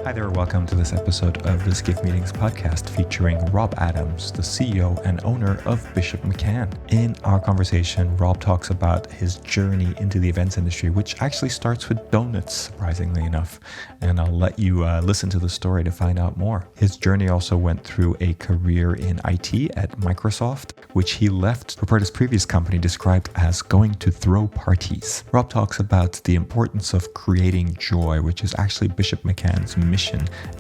Hi there, welcome to this episode of the Skiff Meetings podcast featuring Rob Adams, the CEO and owner of Bishop-McCann. In our conversation, Rob talks about his journey into the events industry, which actually starts with donuts, surprisingly enough. And I'll let you listen to the story to find out more. His journey also went through a career in IT at Microsoft, which he left to report his previous company described as going to throw parties. Rob talks about the importance of creating joy, which is actually Bishop-McCann's mission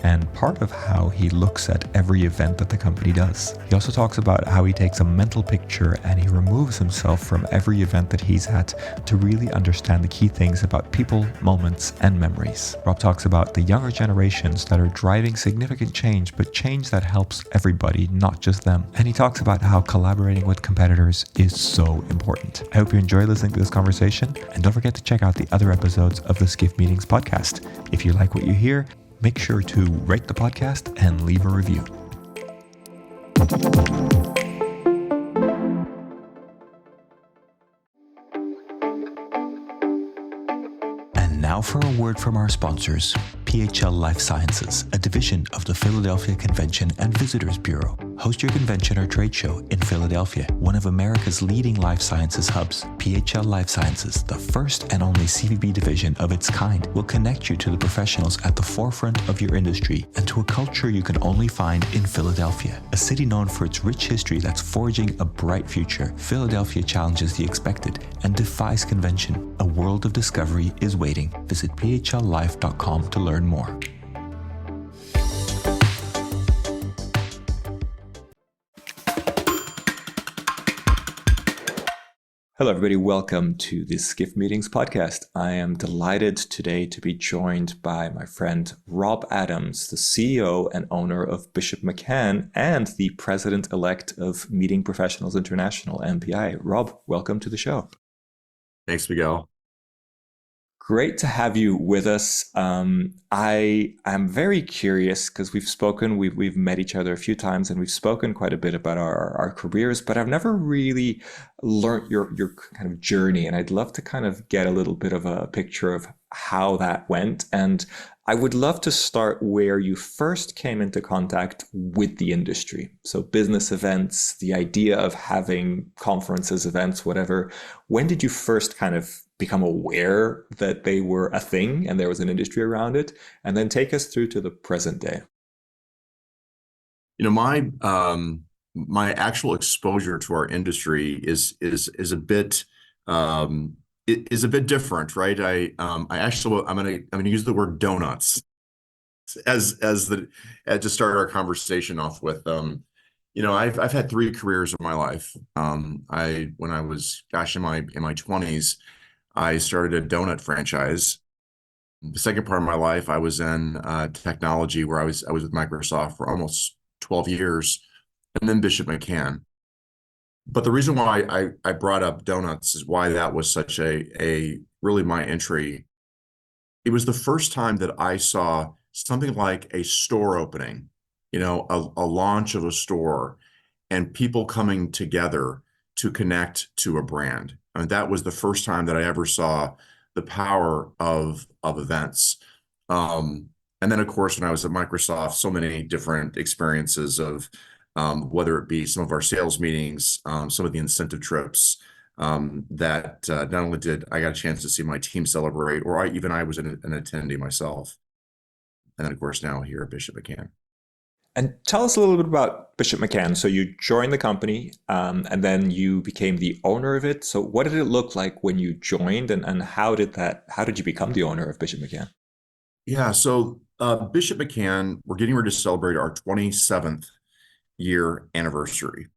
and part of how he looks at every event that the company does. He also talks about how he takes a mental picture and he removes himself from every event that he's at to really understand the key things about people, moments, and memories. Rob talks about the younger generations that are driving significant change, but change that helps everybody, not just them. And he talks about how collaborating with competitors is so important. I hope you enjoy listening to this conversation, and don't forget to check out the other episodes of the Skiff Meetings podcast. If you like what you hear, make sure to rate the podcast and leave a review. And now for a word from our sponsors, PHL Life Sciences, a division of the Philadelphia Convention and Visitors Bureau. Host your convention or trade show in Philadelphia, one of America's leading life sciences hubs. PHL Life Sciences, the first and only CVB division of its kind, will connect you to the professionals at the forefront of your industry and to a culture you can only find in Philadelphia. A city known for its rich history that's forging a bright future, Philadelphia challenges the expected and defies convention. A world of discovery is waiting. Visit phllife.com to learn more. Hello, everybody. Welcome to the Skiff Meetings podcast. I am delighted today to be joined by my friend Rob Adams, the CEO and owner of Bishop-McCann and the president-elect of Meeting Professionals International, MPI. Rob, welcome to the show. Thanks, Miguel. Great to have you with us. I am very curious because we've met each other a few times and we've spoken quite a bit about our careers, but I've never really learned your kind of journey. And I'd love to kind of get a little bit of a picture of how that went. And I would love to start where you first came into contact with the industry. So business events, the idea of having conferences, events, whatever. When did you first kind of become aware that they were a thing and there was an industry around it? And then take us through to the present day. You know, my actual exposure to our industry is a bit different, right? I'm gonna use the word donuts to start our conversation off with. You know, I've had three careers in my life. When I was in my 20s, I started a donut franchise. The second part of my life, I was in technology, where I was with Microsoft for almost 12 years, and then Bishop-McCann. But the reason why I brought up donuts is why that was such a really my entry. It was the first time that I saw something like a store opening, you know, a launch of a store, and people coming together to connect to a brand. I mean, that was the first time that I ever saw the power of events. And then, of course, when I was at Microsoft, so many different experiences of whether it be some of our sales meetings, some of the incentive trips, that not only did I got a chance to see my team celebrate, or I was an attendee myself. And then, of course, now here at Bishop-McCann. And tell us a little bit about Bishop-McCann. So you joined the company and then you became the owner of it. So what did it look like when you joined, and how did you become the owner of Bishop-McCann? Yeah, so Bishop-McCann, we're getting ready to celebrate our 27th year anniversary.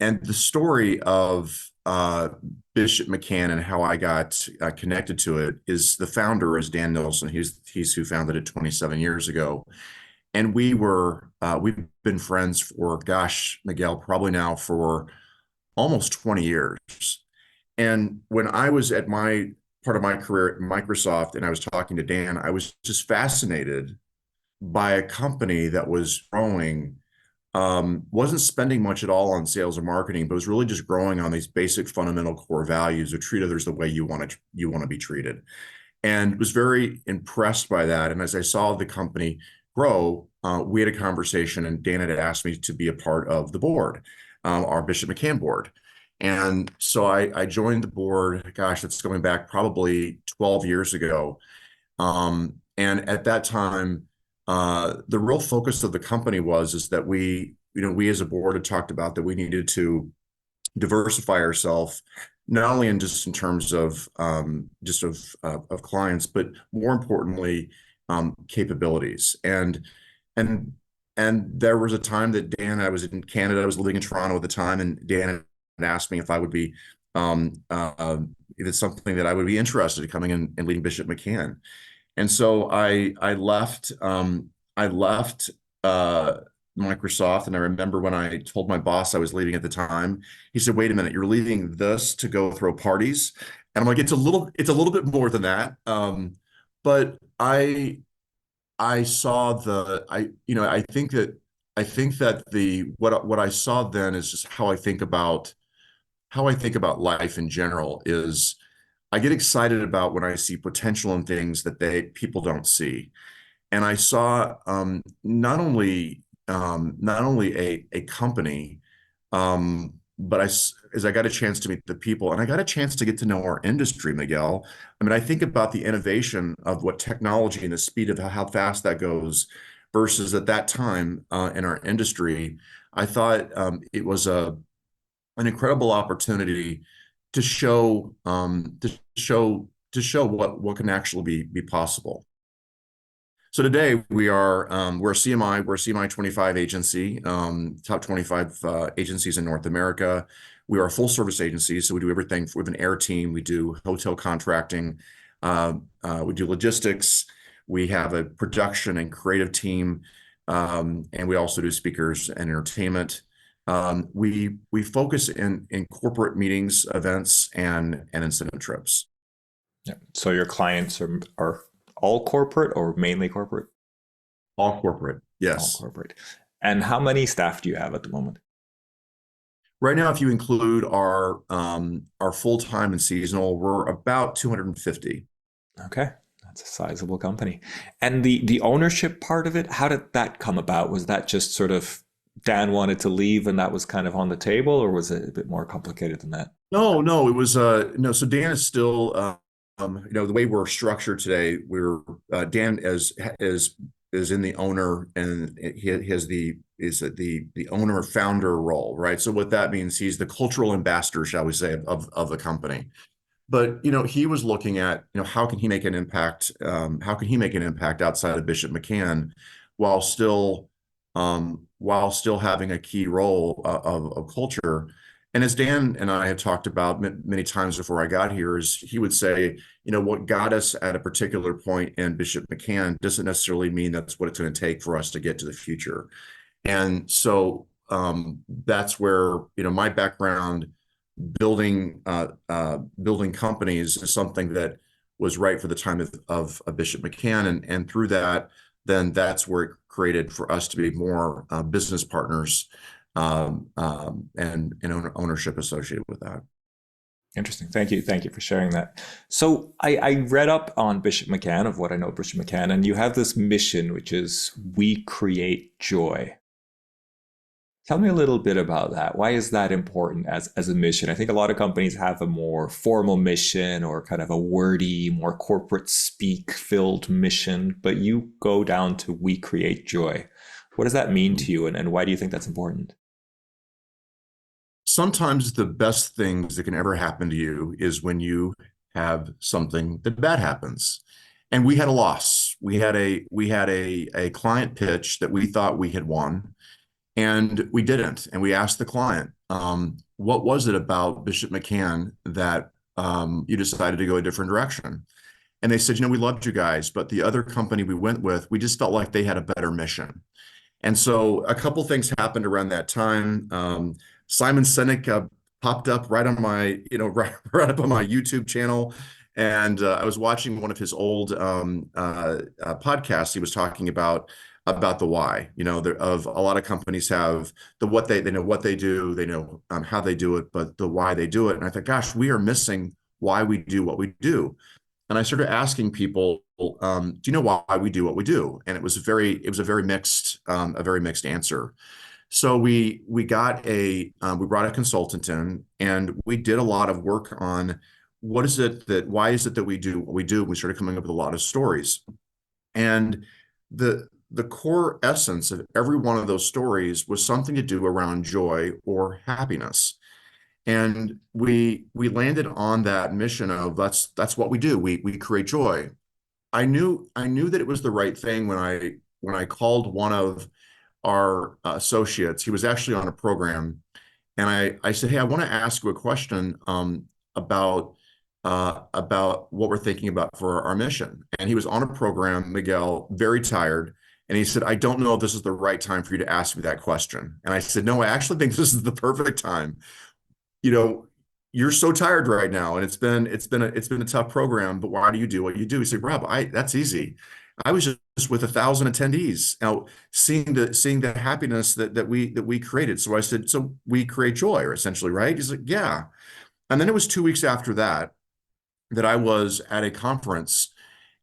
And the story of Bishop-McCann and how I got connected to it is the founder is Dan Nilsson. He's who founded it 27 years ago. And we've been friends for, Miguel, probably now for almost 20 years. And when I was at my part of my career at Microsoft and I was talking to Dan, I was just fascinated by a company that was growing, wasn't spending much at all on sales or marketing, but was really just growing on these basic fundamental core values of treat others the way you want to be treated. and was very impressed by that. And as I saw the company grow, we had a conversation, and Dan had asked me to be a part of the board, our Bishop-McCann board. And so I joined the board, gosh, it's going back probably 12 years ago. And at that time, the real focus of the company is that we as a board had talked about that we needed to diversify ourselves, not only in terms of of clients, but more importantly, capabilities. And there was a time that I was in Canada, I was living in Toronto at the time, and Dan had asked me if I would be if it's something that I would be interested in coming in and leading Bishop-McCann. And so I left Microsoft, and I remember when I told my boss I was leaving at the time, he said, "Wait a minute, you're leaving this to go throw parties?" And I'm like, "It's a little bit more than that." But I saw I think that what I saw then is just how I think about life in general is I get excited about when I see potential in things that people don't see. And I saw not only a company, but as I got a chance to meet the people, and I got a chance to get to know our industry, Miguel. I mean, I think about the innovation of what technology and the speed of how fast that goes versus at that time in our industry. I thought it was an incredible opportunity to show what can actually be possible. So today we're a CMI 25 agency, top 25 agencies in North America. We are a full service agency, so we do everything. We have an air team, we do hotel contracting, we do logistics, we have a production and creative team, and we also do speakers and entertainment. We focus in corporate meetings, events, and incentive trips. Yeah. So your clients are all corporate or mainly corporate? All corporate, All yes. corporate. And how many staff do you have at the moment? Right now, if you include our full-time and seasonal, we're about 250. Okay. That's a sizable company. And the ownership part of it, how did that come about? Was that just sort of Dan wanted to leave and that was kind of on the table, or was it a bit more complicated than that? No, it was no. So Dan is still, the way we're structured today, Dan is in the owner, and he has the owner founder role, right? So what that means, he's the cultural ambassador, shall we say, of the company. But he was looking at how can he make an impact? How can he make an impact outside of Bishop-McCann while still having a key role of culture? And as Dan and I have talked about many times before I got here, is he would say, what got us at a particular point in Bishop-McCann doesn't necessarily mean that's what it's going to take for us to get to the future. And so that's where my background building companies is something that was right for the time of Bishop-McCann, and through that, then that's where it created for us to be more business partners and ownership associated with that. Interesting. Thank you. Thank you for sharing that. So I read up on Bishop-McCann, of what I know of Bishop-McCann, and you have this mission, which is we create joy. Tell me a little bit about that. Why is that important as a mission? I think a lot of companies have a more formal mission or kind of a wordy, more corporate speak filled mission, but you go down to we create joy. What does that mean to you, and why do you think that's important? Sometimes the best things that can ever happen to you is when you have something that bad happens. And we had a loss. We had a client pitch that we thought we had won, and we didn't. And we asked the client, what was it about Bishop-McCann that you decided to go a different direction? And they said, we loved you guys, but the other company we went with, we just felt like they had a better mission. And so a couple things happened around that time. Simon Sinek popped up right on my, right up on my YouTube channel. And I was watching one of his old podcasts. He was talking about the why. Of a lot of companies have the what they know what they do, they know how they do it, but the why they do it. And I thought, gosh, we are missing why we do what we do. and I started asking people, do you know why we do what we do? And it was a very mixed answer. So we got we brought a consultant in, and we did a lot of work on why is it that we do what we do? We started coming up with a lot of stories, and the core essence of every one of those stories was something to do around joy or happiness. And we landed on that mission of that's what we do. We create joy. I knew that it was the right thing when I called one of our associates. He was actually on a program, and I said, "Hey, I want to ask you a question about what we're thinking about for our mission." And he was on a program, Miguel, very tired. And he said, "I don't know if this is the right time for you to ask me that question." And I said, "No, I actually think this is the perfect time. You know, you're so tired right now, and it's been a tough program, but why do you do what you do?" He said, "Rob, that's easy. I was just with 1,000 attendees, now seeing the happiness that we created." So I said, "So we create joy, or essentially, right?" He's like, "Yeah." And then it was 2 weeks after that I was at a conference,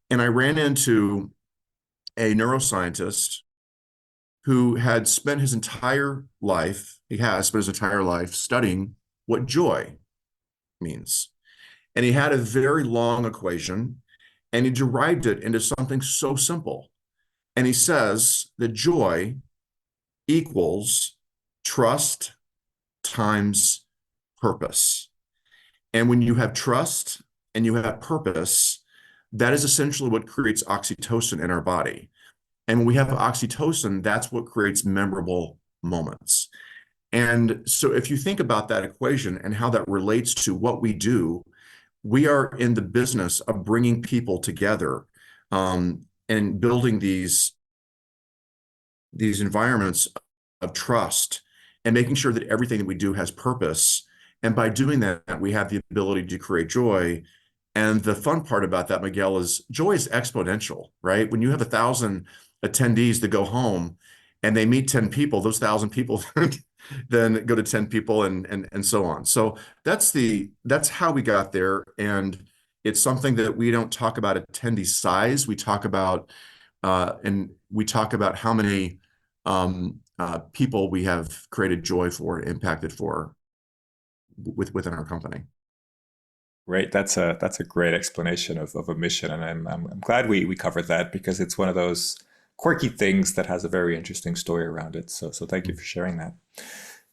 and I ran into a neuroscientist who had spent his entire life, he has spent his entire life studying what joy means. And he had a very long equation, and he derived it into something so simple. And he says that joy equals trust times purpose. And when you have trust and you have purpose, that is essentially what creates oxytocin in our body. And when we have oxytocin, that's what creates memorable moments. And so if you think about that equation and how that relates to what we do, we are in the business of bringing people together, and building these environments of trust, and making sure that everything that we do has purpose. And by doing that, we have the ability to create joy. And the fun part about that, Miguel, is joy is exponential, right? When you have 1,000 attendees that go home and they meet 10 people, those 1,000 people then go to 10 people, and so on. So that's how we got there. And it's something that we don't talk about attendee size. We talk about how many people we have created joy for, impacted for within our company. Right. That's a great explanation of a mission. And I'm glad we covered that, because it's one of those quirky things that has a very interesting story around it. So thank you for sharing that.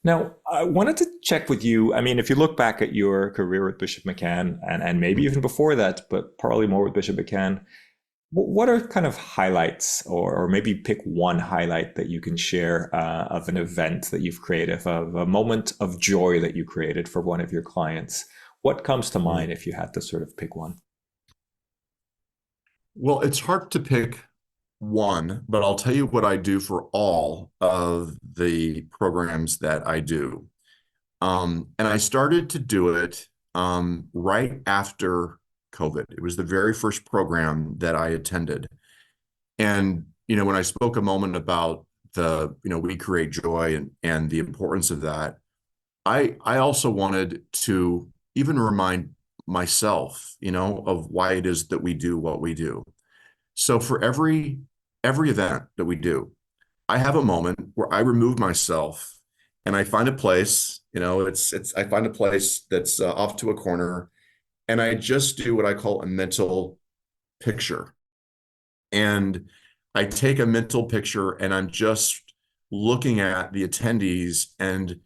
Now, I wanted to check with you. I mean, if you look back at your career with Bishop-McCann, and maybe even before that, but probably more with Bishop-McCann, what are kind of highlights, or maybe pick one highlight that you can share of an event that you've created, of a moment of joy that you created for one of your clients? What comes to mind if you had to sort of pick one? Well, it's hard to pick one, but I'll tell you what I do for all of the programs that I do. And I started to do it right after COVID. It was the very first program that I attended. And, when I spoke a moment about we create joy, and the importance of that, I also wanted to even remind myself, of why it is that we do what we do. So for every event that we do, I have a moment where I remove myself, and I find a place, I find a place that's off to a corner, and I just do what I call a mental picture. And I take a mental picture, and I'm just looking at the attendees, and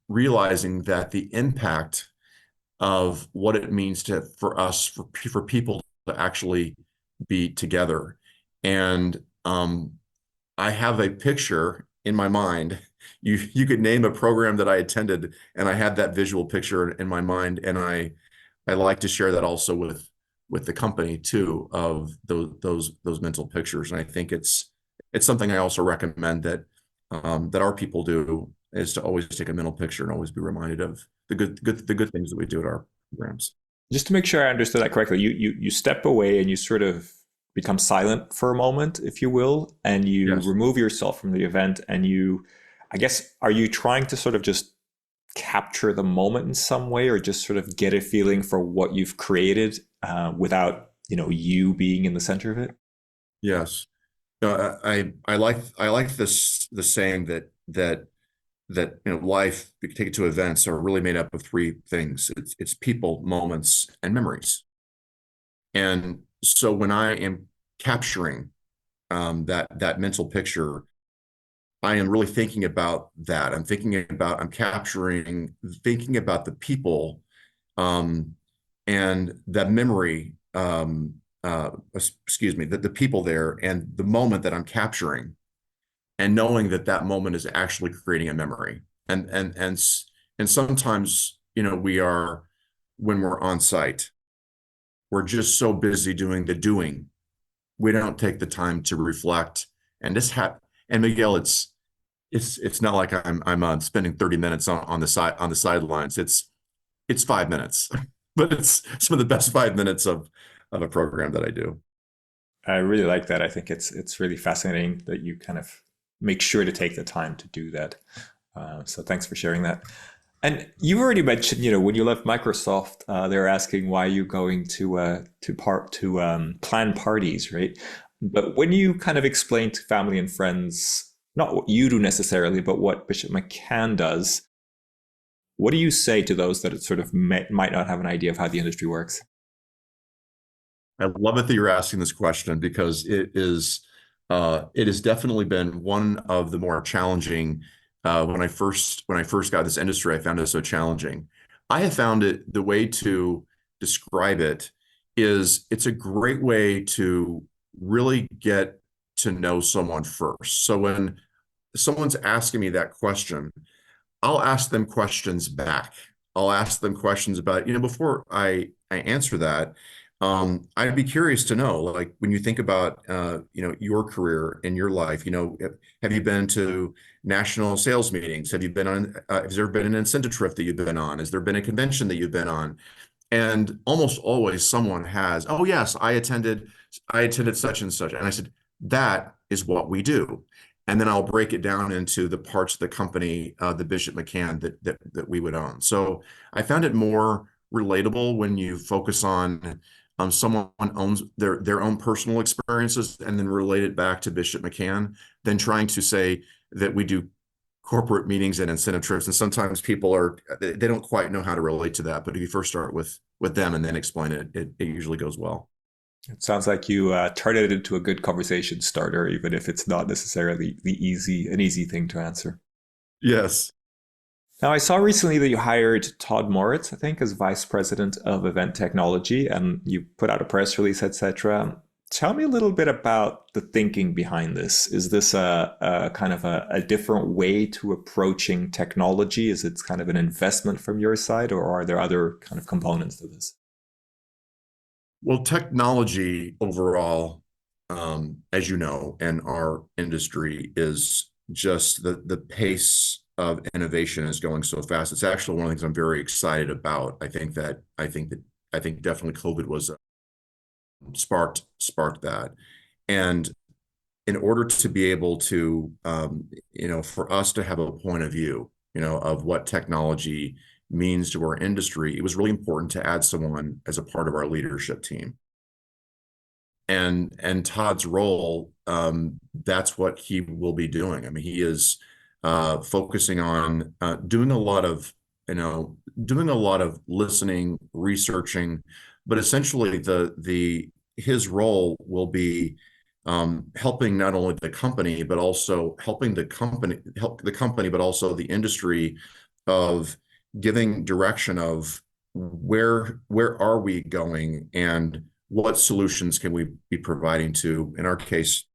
realizing that the impact of what it means for people to actually be together. And I have a picture in my mind. You could name a program that I attended, and I had that visual picture in my mind, and I like to share that also with the company too, of those mental pictures. And I think it's something I also recommend that our people do, is to always take a mental picture and always be reminded of the good things that we do at our programs. Just to make sure I understood that correctly, you step away and you sort of become silent for a moment, if you will, and you Yes. remove yourself from the event, and I guess, are you trying to sort of just capture the moment in some way, or just sort of get a feeling for what you've created without you being in the center of it? Yes. I like this the saying that life, if you take it to events, are really made up of three things. It's people, moments, and memories. And so when I am capturing that mental picture, I am really thinking about that. I'm capturing, thinking about the people, um, and that memory, excuse me, the people there and the moment that I'm capturing, and knowing that that moment is actually creating a memory. And sometimes, we are, when we're on site, we're just so busy doing the doing, we don't take the time to reflect. And and Miguel, it's not like I'm spending 30 minutes on the sidelines. It's 5 minutes, but it's some of the best 5 minutes of a program that I do. I really like that. I think it's really fascinating that you kind of make sure to take the time to do that. So thanks for sharing that. And you already mentioned, when you left Microsoft, they were asking why you going to plan parties, right? But when you kind of explain to family and friends, not what you do necessarily, but what Bishop-McCann does, what do you say to those that sort of might not have an idea of how the industry works? I love it that you're asking this question because it has definitely been one of the more challenging. When I first got this industry, I found it so challenging. I have found it, the way to describe it is, it's a great way to really get to know someone first. So when someone's asking me that question, I'll ask them questions back. I'll ask them questions about, before I answer that, I'd be curious to know, like, when you think about, your career in your life, have you been to national sales meetings? Have you been on, has there been an incentive trip that you've been on? Has there been a convention that you've been on? And almost always someone has, oh yes, I attended such and such. And I said, that is what we do. And then I'll break it down into the parts of the company, the Bishop-McCann that we would own. So I found it more relatable when you focus on, someone owns their own personal experiences and then relate it back to Bishop-McCann, than trying to say that we do corporate meetings and incentive trips. And sometimes they don't quite know how to relate to that. But if you first start with them and then explain it, it usually goes well. It sounds like you turned it into a good conversation starter, even if it's not necessarily an easy thing to answer. Yes. Now, I saw recently that you hired Todd Moritz, I think, as vice president of event technology, and you put out a press release, etc. Tell me a little bit about the thinking behind this. Is this a kind of a different way to approaching technology? Is it kind of an investment from your side, or are there other kind of components to this? Well, technology overall, as you know, in our industry, is just the pace of innovation is going so fast. It's actually one of the things I'm very excited about. I think definitely COVID was sparked that. And in order to be able to, for us to have a point of view, of what technology means to our industry, it was really important to add someone as a part of our leadership team. And Todd's role, that's what he will be doing. I mean, he is focusing on doing a lot of listening, researching, but essentially his role will be, helping not only the company, but also help the company, but also the industry, of giving direction of where are we going, and what solutions can we be providing to, in our case,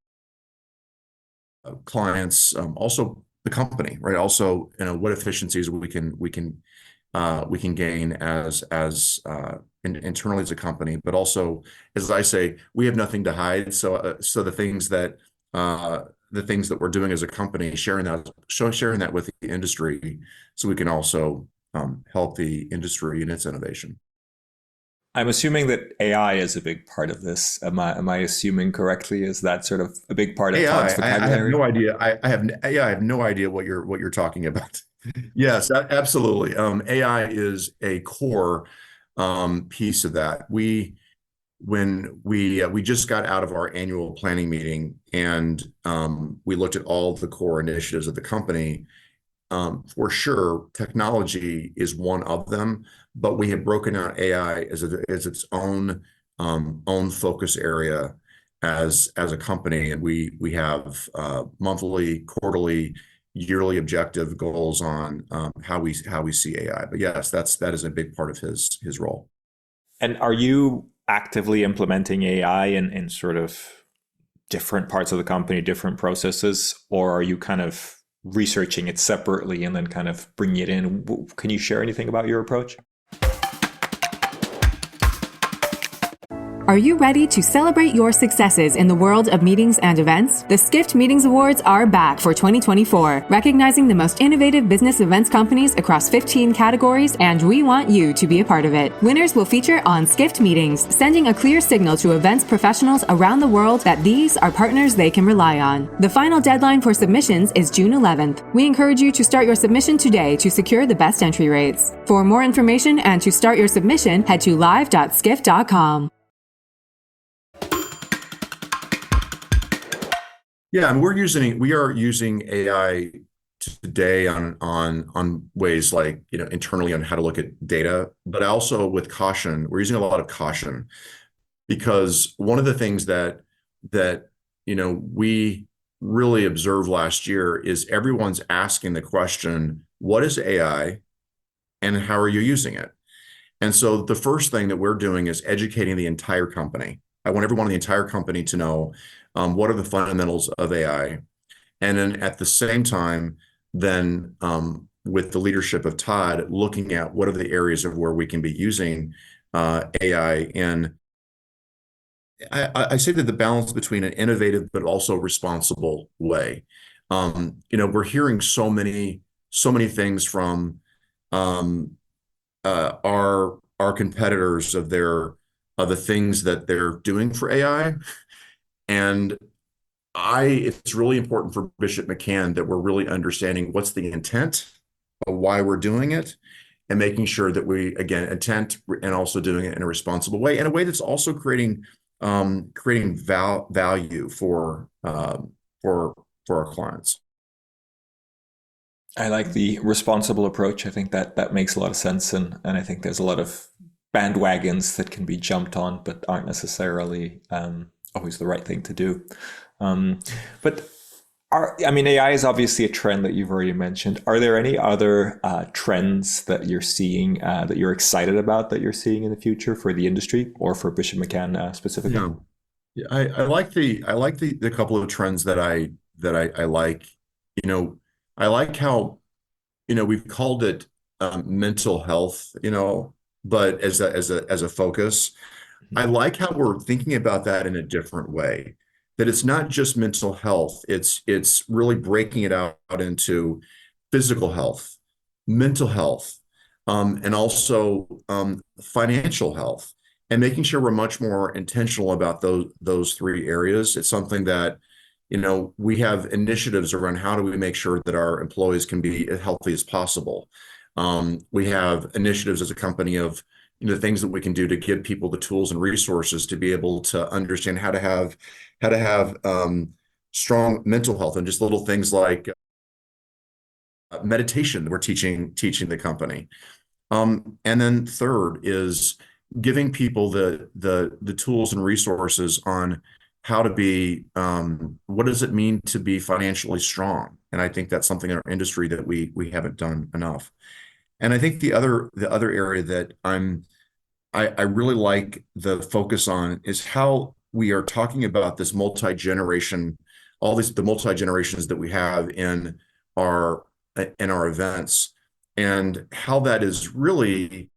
clients, also the company, right? Also, what efficiencies we can gain internally as a company, but also, as I say, we have nothing to hide. So the things that we're doing as a company, sharing that with the industry, so we can also, help the industry in its innovation. I'm assuming that AI is a big part of this. Am I assuming correctly? Is that sort of a big part of AI, Todd's I have vocabulary? no idea. I have no idea what you're talking about. Yes, absolutely. AI is a core, piece of that. when we just got out of our annual planning meeting, and we looked at all the core initiatives of the company. For sure, technology is one of them, but we have broken out AI as its own focus area as a company, and we have monthly, quarterly, yearly objective goals on how we see AI. But yes, that is a big part of his role. And are you actively implementing AI in sort of different parts of the company, different processes, or are you kind of researching it separately and then kind of bringing it in? Can you share anything about your approach? Are you ready to celebrate your successes in the world of meetings and events? The Skift Meetings Awards are back for 2024, recognizing the most innovative business events companies across 15 categories, and we want you to be a part of it. Winners will feature on Skift Meetings, sending a clear signal to events professionals around the world that these are partners they can rely on. The final deadline for submissions is June 11th. We encourage you to start your submission today to secure the best entry rates. For more information and to start your submission, head to live.skift.com. Yeah, and we are using AI today on ways like, internally on how to look at data, but also with caution. We're using a lot of caution, because one of the things that we really observed last year is everyone's asking the question, what is AI and how are you using it? And so the first thing that we're doing is educating the entire company. I want everyone in the entire company to know what are the fundamentals of AI. And then at the same time, then with the leadership of Todd, looking at what are the areas of where we can be using AI in, I say that the balance between an innovative but also responsible way. We're hearing so many things from our competitors of the things that they're doing for AI. And it's really important for Bishop-McCann that we're really understanding what's the intent of why we're doing it, and making sure that we, again, intent and also doing it in a responsible way, in a way that's also creating value for our clients. I like the responsible approach. I think that makes a lot of sense, and I think there's a lot of bandwagons that can be jumped on, but aren't necessarily always the right thing to do. But AI is obviously a trend that you've already mentioned. Are there any other trends that you're seeing that you're excited about, that you're seeing in the future for the industry or for Bishop-McCann specifically? Yeah, I like the couple of trends that I like. I like how we've called it mental health, but as a focus. I like how we're thinking about that in a different way, that it's not just mental health. It's really breaking it out into physical health, mental health, and also financial health, and making sure we're much more intentional about those three areas. It's something that, we have initiatives around how do we make sure that our employees can be as healthy as possible. We have initiatives as a company of things that we can do to give people the tools and resources to be able to understand how to have strong mental health, and just little things like meditation that we're teaching the company. And then third is giving people the tools and resources on how to be, what does it mean to be financially strong? And I think that's something in our industry that we haven't done enough. And I think the other area that I really like the focus on is how we are talking about this multi-generation, the multi-generations that we have in our events, and how that is really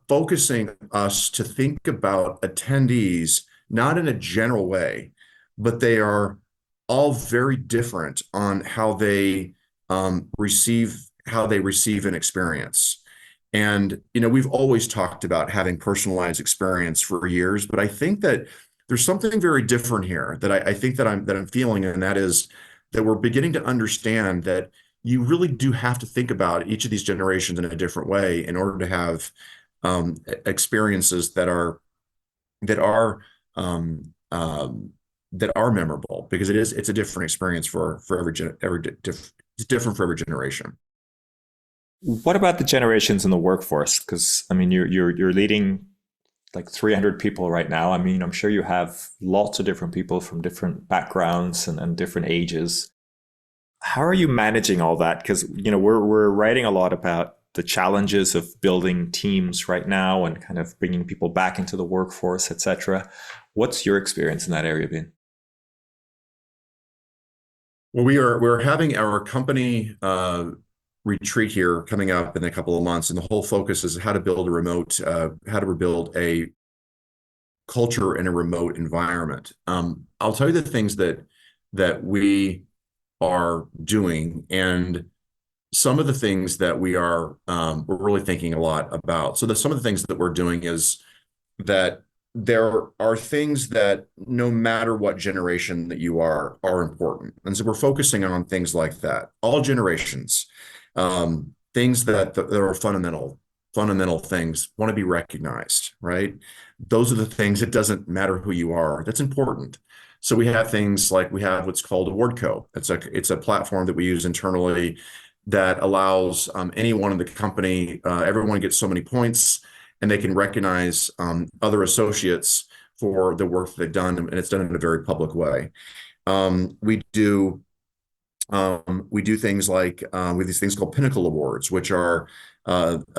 focusing us to think about attendees, not in a general way, but they are all very different on how they receive an experience. And we've always talked about having personalized experience for years, but I think that there's something very different here that I think that I'm feeling, and that is that we're beginning to understand that you really do have to think about each of these generations in a different way in order to have experiences that are that are um, um, that are memorable, because it's a different experience for it's different for every generation. What about the generations in the workforce? Because I mean, you're leading like 300 people right now. I mean, I'm sure you have lots of different people from different backgrounds and different ages. How are you managing all that? Because we're writing a lot about the challenges of building teams right now and kind of bringing people back into the workforce, etc. What's your experience in that area been? Well, we're having our company retreat here coming up in a couple of months, and the whole focus is how to rebuild a culture in a remote environment. I'll tell you the things that we are doing, and some of the things that we're really thinking a lot about. So some of the things that we're doing is that there are things that no matter what generation that you are important. And so we're focusing on things like that, all generations, things that are fundamental things want to be recognized, right? Those are the things. It doesn't matter who you are. That's important. So we have things like we have what's called AwardCo. It's a platform that we use internally that allows anyone in the company, everyone gets so many points, and they can recognize other associates for the work that they've done, and it's done in a very public way. We do things like we have these things called Pinnacle Awards, which are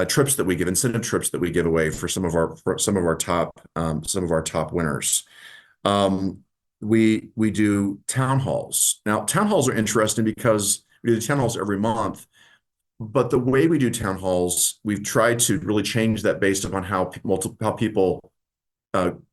trips that we give, incentive trips that we give away for some of our top winners. We do town halls. Now, town halls are interesting because we do the town halls every month, but the way we do town halls, we've tried to really change that based upon how people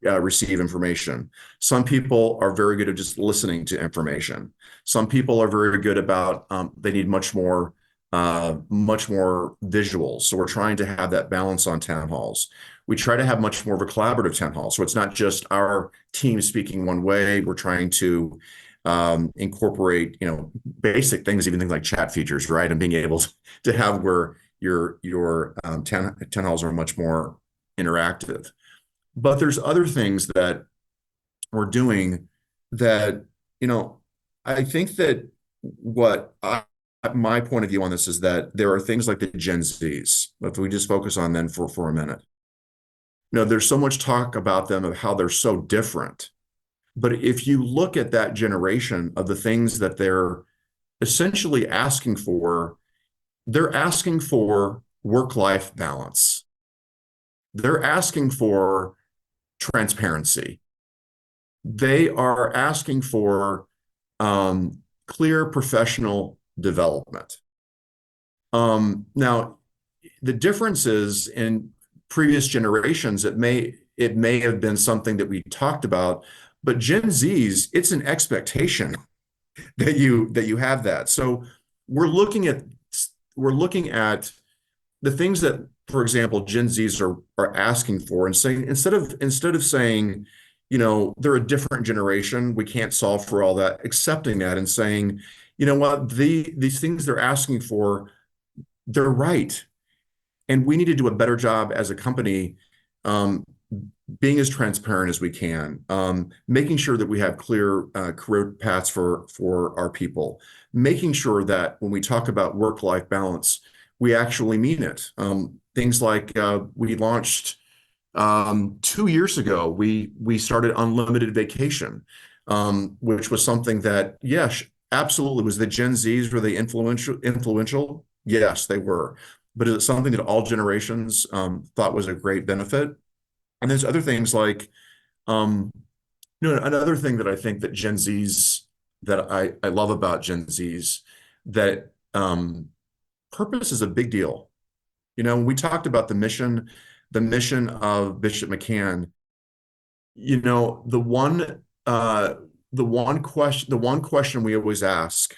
receive information. Some people are very good at just listening to information. Some people are very good about they need much more visuals. So we're trying to have that balance on town halls. We try to have much more of a collaborative town hall. So it's not just our team speaking one way. We're trying to incorporate, basic things, even things like chat features, right? And being able to have where your town halls are much more interactive. But there's other things that we're doing that, I think that my point of view on this is that there are things like the Gen Zs. If we just focus on them for a minute, there's so much talk about them of how they're so different. But if you look at that generation of the things that they're essentially they're asking for work-life balance. They're asking for transparency. They are asking for clear professional development. Now, the difference is in previous generations, it may have been something that we talked about, but Gen Zs, it's an expectation that you have that. So we're looking at the things that, for example, Gen Zs are asking for, and saying instead of saying, they're a different generation, we can't solve for all that, accepting that and saying, you know what, these things they're asking for, they're right. And we need to do a better job as a company, being as transparent as we can, making sure that we have clear career paths for our people, making sure that when we talk about work-life balance, we actually mean it. Things like we launched 2 years ago, we started unlimited vacation, which was something that, yes, absolutely. Was the Gen Zs, were they influential? Yes, they were. But it's something that all generations thought was a great benefit. And there's other things like, another thing that I think that Gen Zs, that I love about Gen Zs, that purpose is a big deal. When we talked about the mission of Bishop-McCann, the one question we always ask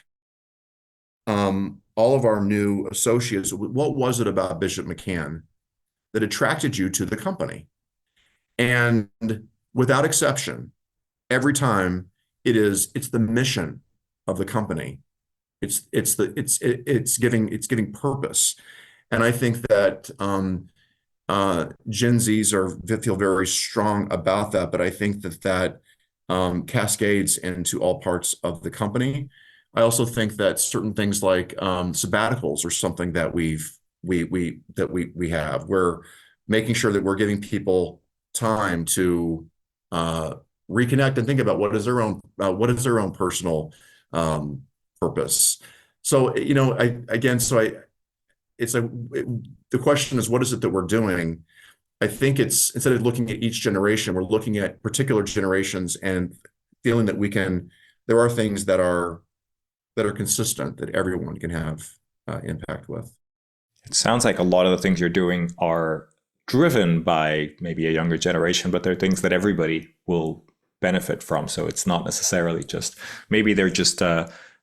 all of our new associates, what was it about Bishop-McCann that attracted you to the company? And without exception, every time it's the mission of the company. It's giving purpose. And I think that Gen Zs feel very strong about that, but I think that cascades into all parts of the company. I also think that certain things like sabbaticals are something that we have. We're making sure that we're giving people time to reconnect and think about what is their own personal purpose. So the question is, what is it that we're doing? I think it's, instead of looking at each generation, we're looking at particular generations and feeling that there are things that are consistent that everyone can have impact with. It sounds like a lot of the things you're doing are driven by maybe a younger generation, but they're things that everybody will benefit from. So it's not necessarily maybe they're just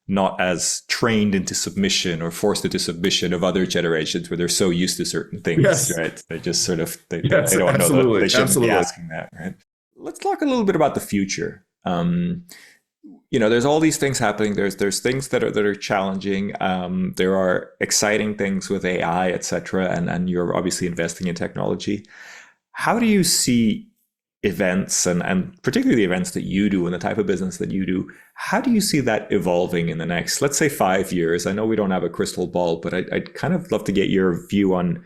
not as trained into submission or forced into submission of other generations where they're so used to certain things, yes. right? They just sort of, they yes, don't know that they shouldn't absolutely. be asking that, right? Let's talk a little bit about the future. There's all these things happening. There's things that are challenging. There are exciting things with AI, et cetera, and you're obviously investing in technology. How do you see events and particularly the events that you do and the type of business that you do? How do you see that evolving in the next, let's say, 5 years? I know we don't have a crystal ball, but I'd kind of love to get your view on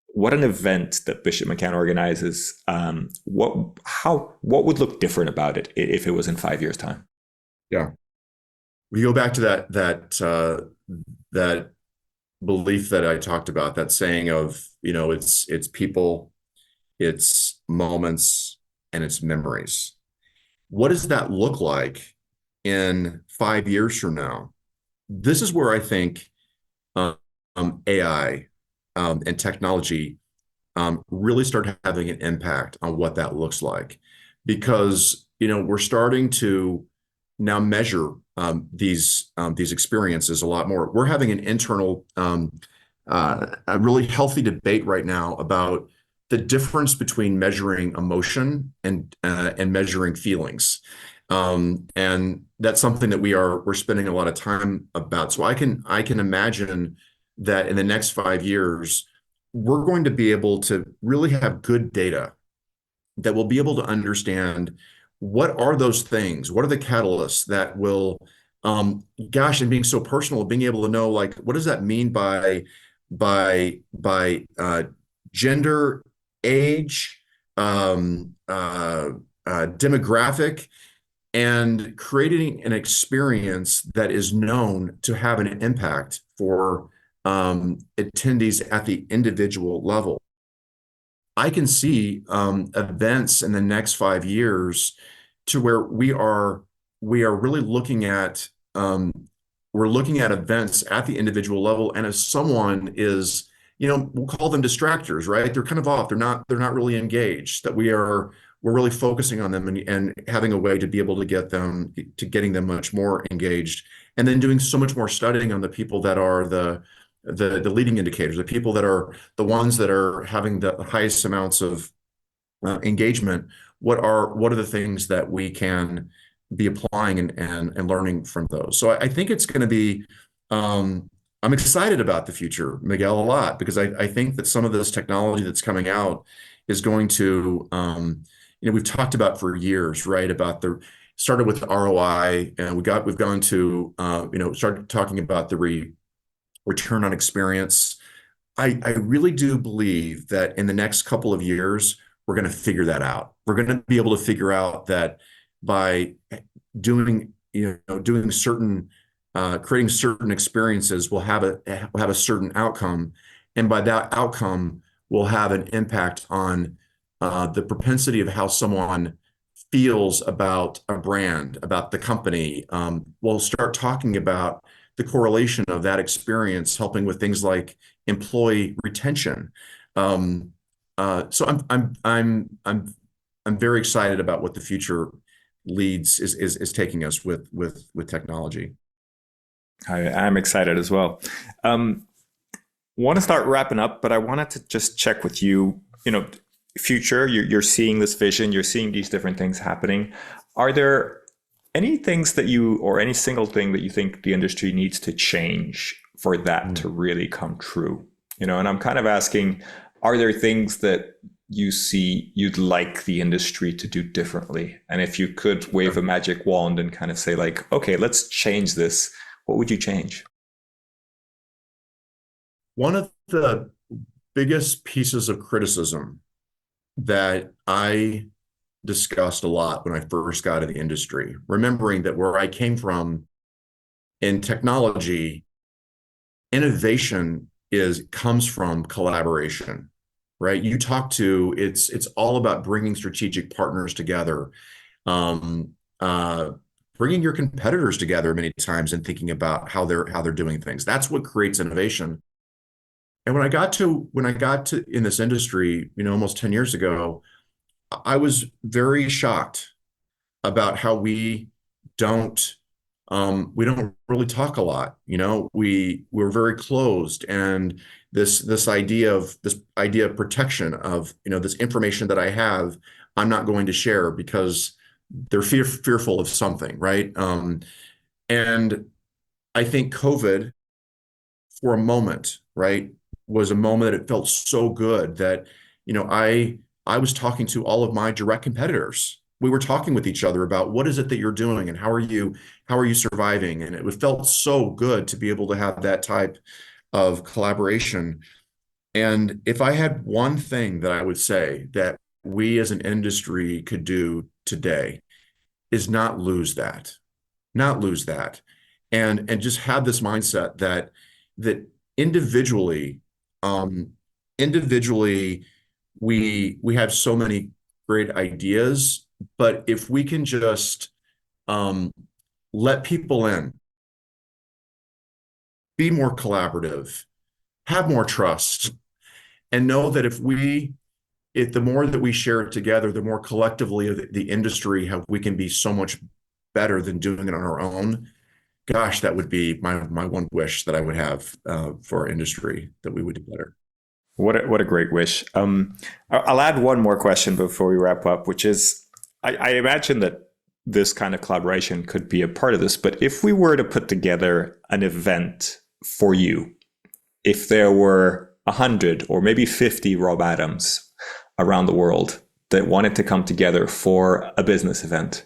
what an event that Bishop-McCann organizes, what would look different about it if it was in 5 years' time? Yeah. We go back to that belief that I talked about, that saying of, it's people, it's moments, and it's memories. What does that look like in 5 years from now? This is where I think AI and technology really start having an impact on what that looks like, because we're starting to now measure these experiences a lot more. We're having an internal, a really healthy debate right now about the difference between measuring emotion and measuring feelings, and that's something that we're spending a lot of time about. So I can imagine that in the next 5 years, we're going to be able to really have good data that will be able to understand what are those things, what are the catalysts that will, and being so personal, being able to know, like, what does that mean by gender, age, demographic, and creating an experience that is known to have an impact for attendees at the individual level. I can see events in the next 5 years to where we are really looking at events at the individual level, and if someone is, we'll call them distractors, right? They're kind of off. They're not really engaged. That we're really focusing on them and having a way to be able to getting them much more engaged, and then doing so much more studying on the people that are the leading indicators, the people that are the ones that are having the highest amounts of engagement. What are the things that we can be applying and learning from those? So I think it's going to be, I'm excited about the future, Miguel, a lot, because I think that some of this technology that's coming out is going to, we've talked about for years, right? Started with ROI, and we've gone to, started talking about the return on experience. I really do believe that in the next couple of years, we're going to figure that out. We're going to be able to figure out that by doing certain, creating certain experiences, we'll have a certain outcome, and by that outcome, we'll have an impact on the propensity of how someone feels about a brand, about the company. We'll start talking about the correlation of that experience helping with things like employee retention. So I'm very excited about what the future is taking us with technology. I'm excited as well. Want to start wrapping up, but I wanted to just check with you. Future, you're seeing this vision, you're seeing these different things happening. Are there any things or any single thing that you think the industry needs to change for that to really come true? And I'm kind of asking Are there things that you see you'd like the industry to do differently? And if you could wave a magic wand and kind of say like, okay, let's change this, what would you change? One of the biggest pieces of criticism that I discussed a lot when I first got in the industry, remembering that where I came from in technology, innovation comes from collaboration, right? It's all about bringing strategic partners together, um, uh, bringing your competitors together many times and thinking about how they're doing things. That's what creates innovation. And when I got to in this industry, almost 10 years ago, I was very shocked about how don't we don't really talk a lot. We're very closed, and this idea of protection of this information that I have, I'm not going to share because they're fearful of something, right? And I think COVID, for a moment, right, was a moment that it felt so good that, I was talking to all of my direct competitors. We were talking with each other about what is it that you're doing and how are you surviving? And it felt so good to be able to have that type of collaboration. And if I had one thing that I would say that we as an industry could do today is not lose that and just have this mindset that individually um individually we have so many great ideas, but if we can just um let people in, be more collaborative, have more trust, and know that if the more that we share it together, the more collectively the industry, how we can be so much better than doing it on our own. Gosh, that would be my one wish that I would have for our industry, that we would do better. What a great wish. I'll add one more question before we wrap up, which is I imagine that this kind of collaboration could be a part of this, but if we were to put together an event for you, if there were 100 or maybe 50 Rob Adams around the world that wanted to come together for a business event,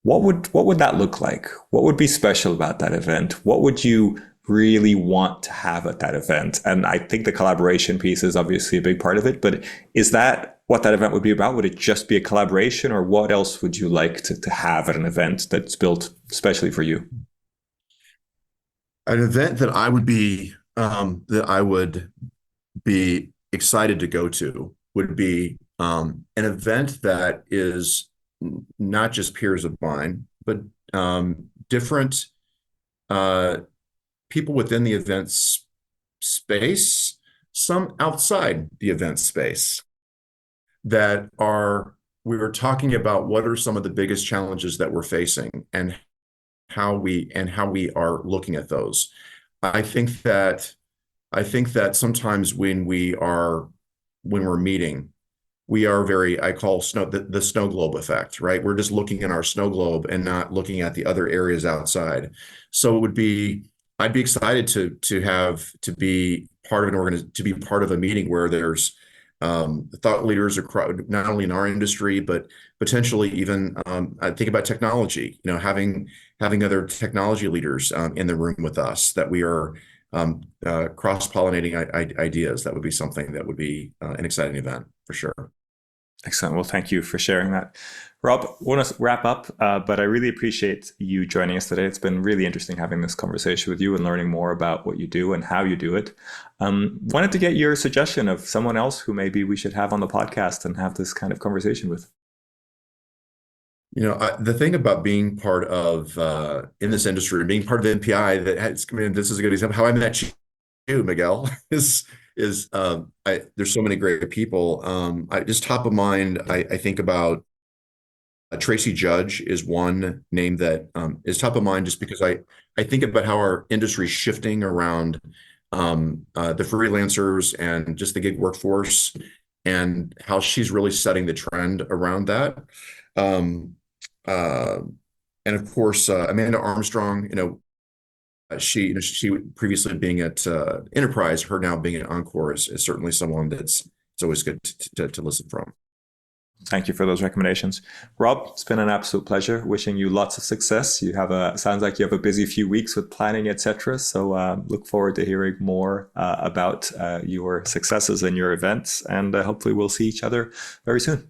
what would that look like? What would be special about that event? What would you really want to have at that event? And I think the collaboration piece is obviously a big part of it, but is that what that event would be about? Would it just be a collaboration, or what else would you like to have at an event that's built especially for you? An event that I would be excited to go to would be an event that is not just peers of mine, but different uh, people within the events space, some outside the event space, that are we were talking about what are some of the biggest challenges that we're facing, and how we are looking at those. I think that I think that sometimes when we're meeting, we are very, I call the snow globe effect, right? We're just looking in our snow globe and not looking at the other areas outside. So I'd be excited to be part of to be part of a meeting where there's thought leaders across, not only in our industry, but potentially even I think about technology, having other technology leaders in the room with us, that we are cross-pollinating ideas. That would be something that would be an exciting event for sure. Excellent. Well, thank you for sharing that. Rob, I want to wrap up, but I really appreciate you joining us today. It's been really interesting having this conversation with you and learning more about what you do and how you do it. Wanted to get your suggestion of someone else who maybe we should have on the podcast and have this kind of conversation with. The thing about being part of in this industry and being part of the NPI, this is a good example how I met you, Miguel, there's so many great people. I just top of mind, I think about Tracy Judge is one name that is top of mind, just because I think about how our industry is shifting around the freelancers and just the gig workforce, and how she's really setting the trend around that. Um, uh, and of course, Amanda Armstrong, she previously being at Enterprise, her now being at Encore is certainly someone it's always good to listen from. Thank you for those recommendations. Rob, it's been an absolute pleasure. Wishing you lots of success. Sounds like you have a busy few weeks with planning, etc. So look forward to hearing more about your successes and your events. And hopefully we'll see each other very soon.